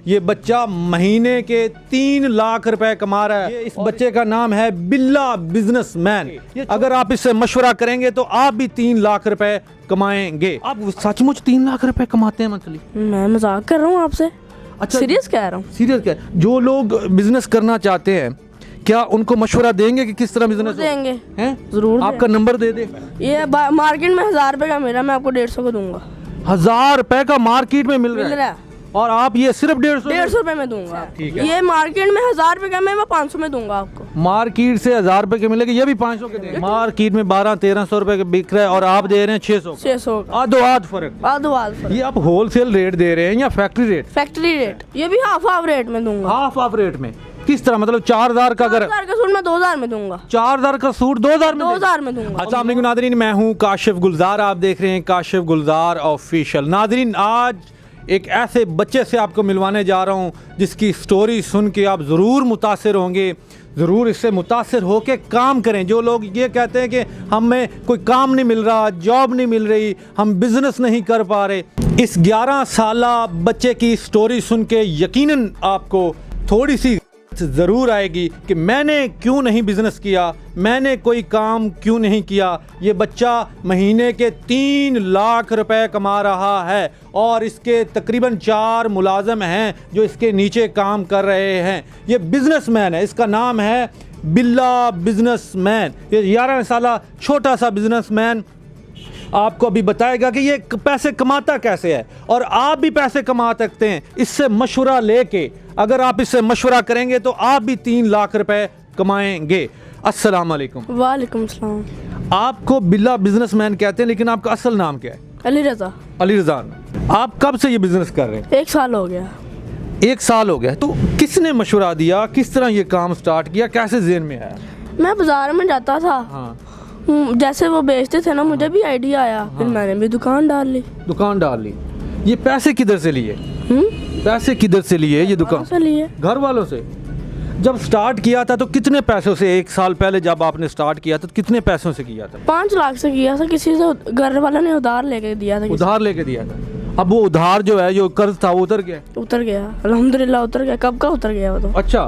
ये बच्चा महीने के 3 लाख रुपए कमा रहा है। इस बच्चे का नाम है बिल्ला बिजनेसमैन। अगर आप इससे मशवरा करेंगे तो आप भी 3 लाख रुपए कमाएंगे। आप सचमुच 3 लाख रुपए कमाते हैं मंथली? मैं मजाक कर रहा हूँ आपसे। अच्छा, सीरियस कह रहा हूँ। सीरियस क्या? जो लोग बिजनेस करना चाहते हैं क्या उनको मशवरा देंगे कि किस तरह बिजनेस देंगे हैं? जरूर आपका नंबर दे दे। ये मार्केट में 1000 रुपए का मेरा, मैं आपको 150 का दूंगा। 1000 रुपए का मार्केट में मिल मिल रहा रहा है है और आप ये सिर्फ 150 रुपए में दूंगा। ठीक है। ये मार्केट में 1000 रुपए का, मैं 500 में दूंगा आपको। मार्केट से 1000 रुपए के मिलेगा, ये भी 500 के देंगे। मार्केट में 1200-1300 रुपए के बिक रहा है और आप दे रहे हैं 600 का। 600 का आधो आध फर्क। आधो आध। ये आप होलसेल रेट दे रहे हैं या फैक्ट्री रेट? Factory rate. ये भी हाफ रेट में दूंगा। हाफ रेट में किस तरह? मतलब 4000 का अगर 4000 का सूट मैं 2000 में दूंगा। 4000 का सूट 2000 में 2000 में दूंगा। अस्सलाम वालेकुम नादरीन, मैं हूं काशिफ गुलजार, आप देख रहे हैं काशिफ गुलजार ऑफिशियल। नादरीन, आज एक ऐसे बच्चे से आपको मिलवाने जा रहा हूं जिसकी स्टोरी सुन के आप ज़रूर मुतासिर होंगे। ज़रूर इससे मुतासिर होकर काम करें। जो लोग ये कहते हैं कि हमें कोई काम नहीं मिल रहा, जॉब नहीं मिल रही, हम बिज़नेस नहीं कर पा रहे, इस 11 साला बच्चे की स्टोरी सुन के यकीनन आपको थोड़ी सी ज़रूर आएगी कि मैंने क्यों नहीं बिज़नेस किया, मैंने कोई काम क्यों नहीं किया। ये बच्चा महीने के 3 लाख रुपए कमा रहा है और इसके तकरीबन 4 मुलाजम हैं जो इसके नीचे काम कर रहे हैं। ये बिजनेसमैन है, इसका नाम है बिल्ला बिजनेसमैन। ये 11 साला छोटा सा बिजनेसमैन आपको अभी बताएगा कि ये पैसे कमाता कैसे है और आप भी पैसे कमा सकते हैं इससे मशवरा लेके। अगर आप इससे मशवरा करेंगे तो आप भी 3 लाख रुपए कमाएंगे। अस्सलाम वालेकुम। वालेकुम सलाम। आपको बिल्ला बिजनेसमैन कहते हैं लेकिन आपका असल नाम क्या है? अली रजा। अली रजा। आप कब से ये बिजनेस कर रहे हैं? 1 साल हो गया। 1 साल हो गया। तो किसने मशवरा दिया, किस तरह ये काम स्टार्ट किया, कैसे ज़हन में आया? मैं बाजार में जाता था। हाँ। जैसे वो बेचते थे ना, मुझे भी आइडिया आया। फिर मैंने भी दुकान डाल ली। दुकान डाल ली। ये पैसे किधर से लिए? पैसे किधर से लिए ये दुकान से लिए? घर वालों से। जब स्टार्ट किया था तो कितने पैसों से? 1 साल पहले जब आपने स्टार्ट किया था तो कितने पैसों से किया था? 5 लाख से किया था। किसी से घर वाला ने उधार लेके दिया था। उधार लेके दिया था। अब वो उधार जो है, जो कर्ज था, वो उतर गया? उतर गया, अल्हम्दुलिल्लाह उतर गया। कब का उतर गया वो तो। अच्छा,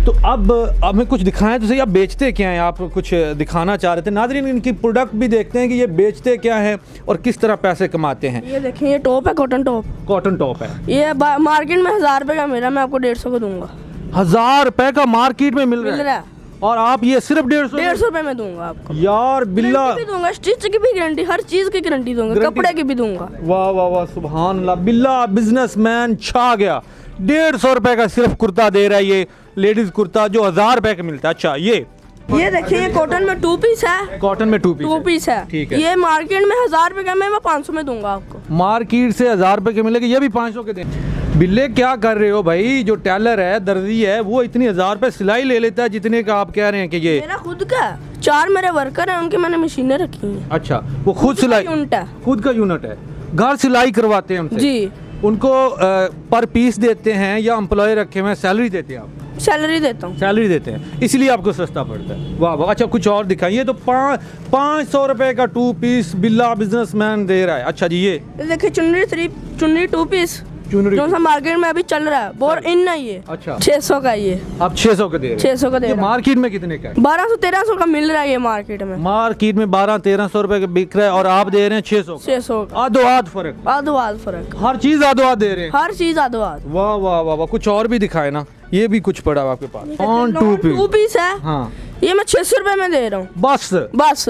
तो अब हमें कुछ दिखाएं तो सही। आप बेचते क्या हैं? आप कुछ दिखाना चाह रहे थे। नाज़रीन, इनकी प्रोडक्ट भी देखते हैं कि ये बेचते क्या हैं और किस तरह पैसे कमाते हैं। ये देखें, ये टॉप है, कॉटन टॉप। कॉटन टॉप है। ये मार्केट में 1000 रुपए का मेरा, मैं आपको 150 का दूंगा। 1000 रुपए का मार्केट में मिल मिल रहा रहा है है और आप ये सिर्फ 150 रुपए में दूंगा आपको। यार बिल्ला गारंटी भी दूंगा, स्टिच की भी गारंटी, हर चीज की गारंटी दूंगा, गारंटी? कपड़े की भी दूंगा। वाह वाह वाह, सुभान अल्लाह। बिल्ला बिजनेसमैन छा गया। 150 रुपए का सिर्फ कुर्ता दे रहा है, ये लेडीज कुर्ता जो 1000 रुपए का मिलता है। अच्छा, ये देखिए, ये कॉटन में 2 पीस है। कॉटन में 2 पीस है। ठीक है। ये मार्केट में 1000 रुपए का, मैं 500 में दूंगा आपको। मार्केट से 1000 रुपए के मिलेगा, ये भी 500 के दें। बिल्ले क्या कर रहे हो भाई? जो टेलर है, दर्जी है, वो इतनी 1000 रुपए सिलाई ले लेता है जितने का आप कह रहे हैं कि ये? मेरा खुद का 4 मेरे वर्कर हैं, उनकी मैंने मशीनें रखी हैं। अच्छा, वो खुद सिलाई? यूनिट है। खुद का यूनिट है। घर सिलाई करवाते हैं उनसे? जी। उनको पर पीस देते हैं या एम्प्लॉय रखे हुए हैं, सैलरी देते हैं आप? सैलरी देता हूँ। सैलरी देते हैं, इसलिए आपको सस्ता पड़ता है। वाह वाह। अच्छा, कुछ और दिखाइए। तो 500 रुपए का 2 पीस बिल्ला बिजनेसमैन दे रहा है। अच्छा जी, ये देखिए, चुनरी 2 पीस चुनरी जो सा मार्केट में अभी चल रहा है, बोर इन है ये। अच्छा, 600 का ये। आप 600 का दे रहे हैं? 600 का दे ये रहा है। मार्केट में कितने का है? 1200-1300 का मिल रहा है ये मार्केट में। मार्केट में 1200-1300 रुपए का बिक रहा है और आप दे रहे हैं 600 का। 600 का। आधो आध फर्क। आधो आध फर्क। हर चीज आधो आध दे रहे हैं। हर चीज आधो आध। वाह वाह वाह वाह। कुछ और भी दिखाए ना। ये भी कुछ पड़ा हुआ आपके पास? On 2 piece. 2 पीस है। हाँ, ये मैं 600 रुपए में दे रहा हूँ। बस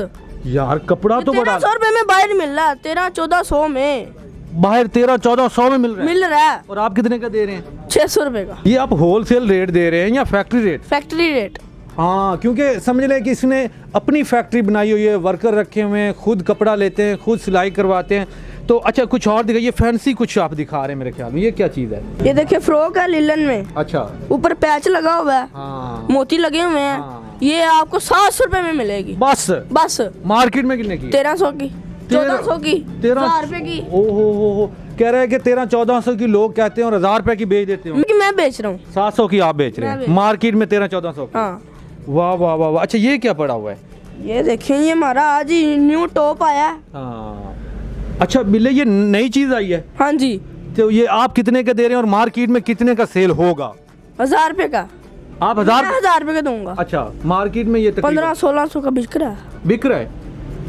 यार कपड़ा तो बड़ा 1300 रुपए में बाहर मिल रहा है। 1300-1400 में बाहर 1300-1400 में मिल रहा है। है। और आप कितने का दे रहे हैं? 600 रुपए का। ये आप होलसेल रेट दे रहे हैं या फैक्ट्री रेट? Factory rate. हाँ, क्योंकि समझ लें कि इसने अपनी फैक्ट्री बनाई हुई है, वर्कर रखे हुए हैं, खुद कपड़ा लेते हैं, खुद सिलाई करवाते हैं। तो अच्छा, कुछ और दिखाइए। फैंसी कुछ आप दिखा रहे हैं मेरे ख्याल में। ये क्या चीज़ है? ये देखिए, फ्रॉक है लिलन में। अच्छा। ऊपर पैच लगा हुआ है। हाँ। मोती लगे हुए हैं। हाँ। ये आपको 700 रुपए में मिलेगी। बस मार्केट में कितने की? 1300 की, 1400 की, 1000 रुपए की। ओहो, कह रहे हैं कि 1300-1400 की लोग कहते हैं और 1000 रुपए की बेच देते हो। मैं बेच रहा हूँ 700 की आप बेच रहे हैं, मार्केट में 1300-1400 की। हाँ। वाह वाह वाह वाह। अच्छा, ये क्या पड़ा हुआ है? ये देखिए, ये हमारा आज ही न्यू टॉप आया है। हाँ। अच्छा बिल्ले, ये नई चीज आई है? हाँ जी। तो ये आप कितने का दे रहे हैं और मार्केट में कितने का सेल होगा? 1000 रुपये का। आप मैं 1000 रुपये का दूंगा। अच्छा, मार्केट में ये तकरीबन 1500-1600 का बिक रहा है। बिक रहा है।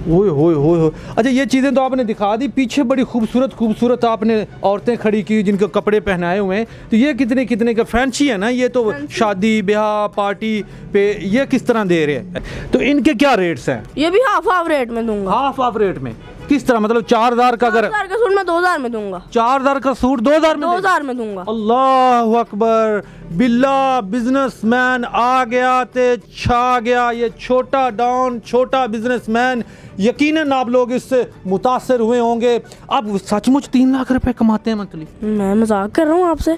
ओए होए होए होए। अच्छा, ये चीज़ें तो आपने दिखा दी, पीछे बड़ी खूबसूरत आपने औरतें खड़ी की जिनको कपड़े पहनाए हुए हैं, तो ये कितने कितने का फैंसी है ना? ये तो शादी ब्याह पार्टी पे ये किस तरह दे रहे हैं? तो इनके क्या रेट्स हैं? ये भी हाफ रेट में दूंगा। हाफ रेट में किस तरह, मतलब 4000 का? अगर 4000 का सूट मैं 2000 में दूंगा। 4000 का सूट 2000 में? 2000 में दूंगा। अल्लाह अकबर, बिल्ला बिजनेसमैन आ गया ते छा गया। ये छोटा डॉन, छोटा बिजनेसमैन, यकीनन आप लोग इससे मुतासर हुए होंगे। आप सचमुच 3 लाख रुपए कमाते हैं मंथली? मैं मजाक कर रहा हूँ आपसे।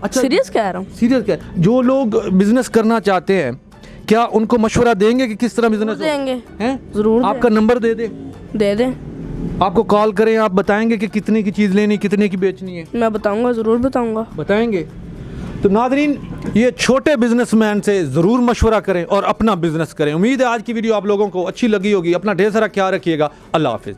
अच्छा, सीरियस कह रहा हूँ। सीरियस क्या? जो लोग बिजनेस करना चाहते हैं, क्या उनको मशवरा देंगे कि किस तरह बिजनेस देंगे हैं? जरूर आपका नंबर दे दें। आपको कॉल करें, आप बताएंगे कि कितने की चीज़ लेनी, कितने की बेचनी है? मैं बताऊंगा, ज़रूर बताऊंगा। बताएंगे। तो नादरीन, ये छोटे बिजनेसमैन से ज़रूर मशवरा करें और अपना बिजनेस करें। उम्मीद है आज की वीडियो आप लोगों को अच्छी लगी होगी। अपना ढेर सारा ख्याल रखिएगा। अल्लाह हाफिज़।